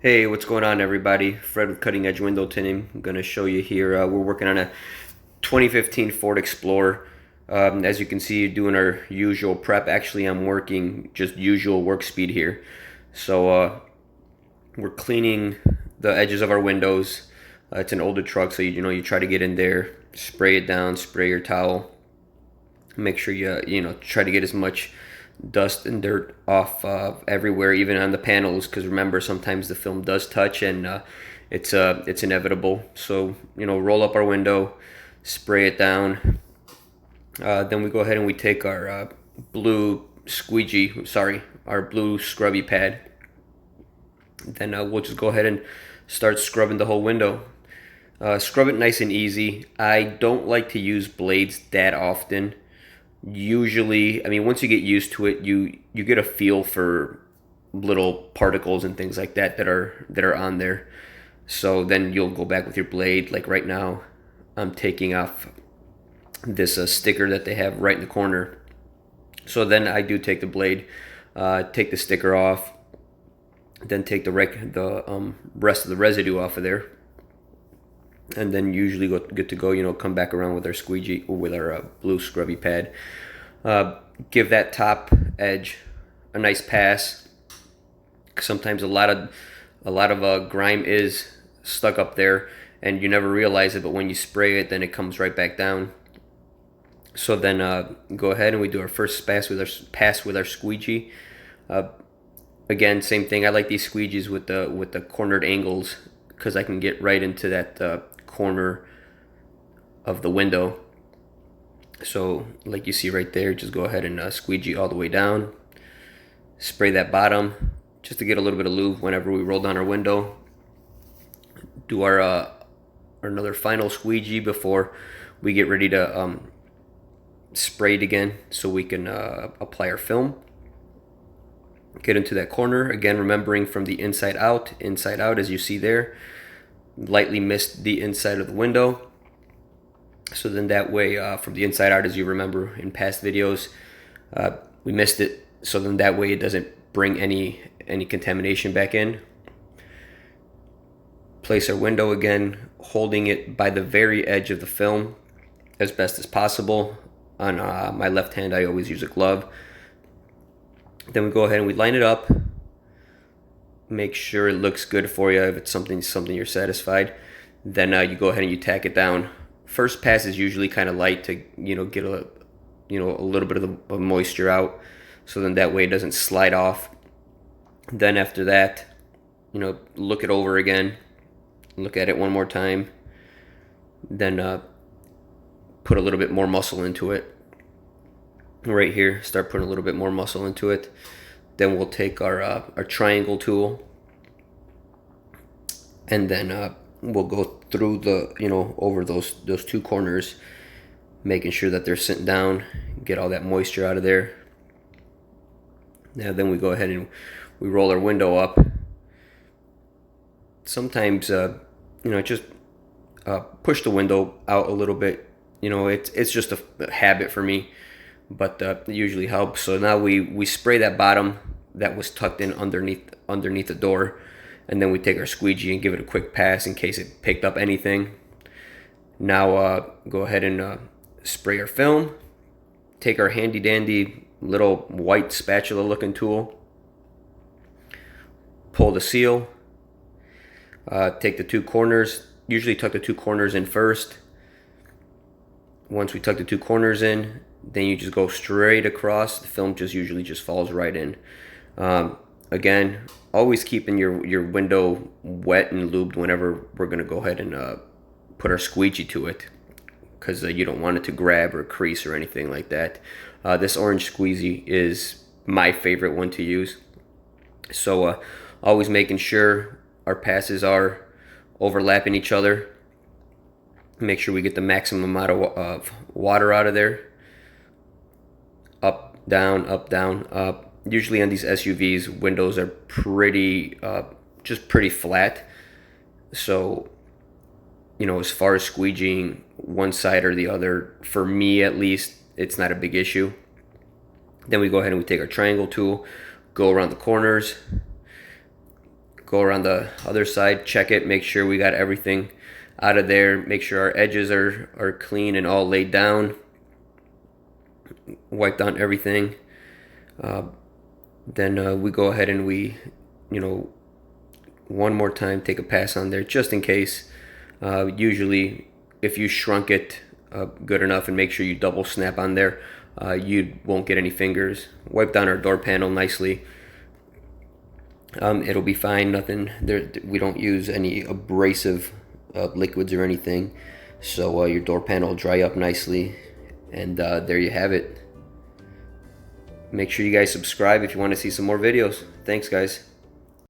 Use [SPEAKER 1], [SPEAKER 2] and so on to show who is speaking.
[SPEAKER 1] Hey, what's going on, everybody? Fred with Cutting Edge Window Tinting. I'm going to show you here. We're working on a 2015 Ford Explorer. As you can see, doing our usual prep. Actually, I'm working just usual work speed here. So we're cleaning the edges of our windows. It's an older truck, so you try to get in there, spray it down, spray your towel. Make sure you try to get as much dust and dirt off everywhere, even on the panels, because remember, sometimes the film does touch, and it's inevitable. So roll up our window, spray it down. Then we go ahead and we take our blue squeegee, sorry, our blue scrubby pad. Then we'll just go ahead and start scrubbing the whole window. Scrub it nice and easy. I don't like to use blades that often. Usually, I mean, once you get used to it, you get a feel for little particles and things like that are on there. So then you'll go back with your blade. Like right now, I'm taking off this sticker that they have right in the corner. So then I do take the blade, take the sticker off, then take the rest of the residue off of there, and then usually good to go. Come back around with our squeegee or with our blue scrubby pad. Give that top edge a nice pass. Sometimes a lot of grime is stuck up there, and you never realize it. But when you spray it, then it comes right back down. So then go ahead and we do our first pass with our squeegee. Uh, Again, same thing. I like these squeegees with the cornered angles because I can get right into that corner of the window. So like you see right there, just go ahead and squeegee all the way down. Spray that bottom just to get a little bit of lube whenever we roll down our window. Do our another final squeegee before we get ready to spray it again so we can apply our film. Get into that corner again, remembering from the inside out as you see there. Lightly mist the inside of the window. So then that way, from the inside out, as you remember in past videos, we missed it. So then that way it doesn't bring any contamination back in. Place our window again, holding it by the very edge of the film as best as possible. On my left hand, I always use a glove. Then we go ahead and we line it up. Make sure it looks good for you. If it's something you're satisfied, then you go ahead and you tack it down. First pass is usually kind of light to get a little bit of the moisture out, so then that way it doesn't slide off. Then after that, look it over again, look at it one more time, then put a little bit more muscle into it. Right here, start putting a little bit more muscle into it. Then we'll take our triangle tool, and then we'll go through over those two corners, making sure that they're sitting down, get all that moisture out of there. Now then we go ahead and we roll our window up. Sometimes just push the window out a little bit. It's just a habit for me, but it usually helps. So now we spray that bottom that was tucked in underneath the door, and then we take our squeegee and give it a quick pass in case it picked up anything. Now go ahead and spray our film. Take our handy dandy little white spatula looking tool, pull the seal, take the two corners, usually tuck the two corners in first. Once we tuck the two corners in, then you just go straight across. The film usually just falls right in. Again, always keeping your window wet and lubed whenever we're going to go ahead and put our squeegee to it, because you don't want it to grab or crease or anything like that. This orange squeegee is my favorite one to use. So always making sure our passes are overlapping each other. Make sure we get the maximum amount of water out of there. Up, down, up. Usually on these SUVs, windows are pretty flat. So, as far as squeegeeing one side or the other, for me at least, it's not a big issue. Then we go ahead and we take our triangle tool, go around the corners, go around the other side, check it, make sure we got everything out of there, make sure our edges are clean and all laid down, wipe down everything. Then we go ahead and we, one more time take a pass on there just in case. Usually if you shrunk it good enough and make sure you double snap on there, you won't get any fingers. Wipe down our door panel nicely. It'll be fine. Nothing there. We don't use any abrasive liquids or anything, so your door panel will dry up nicely. And there you have it. Make sure you guys subscribe if you want to see some more videos. Thanks, guys.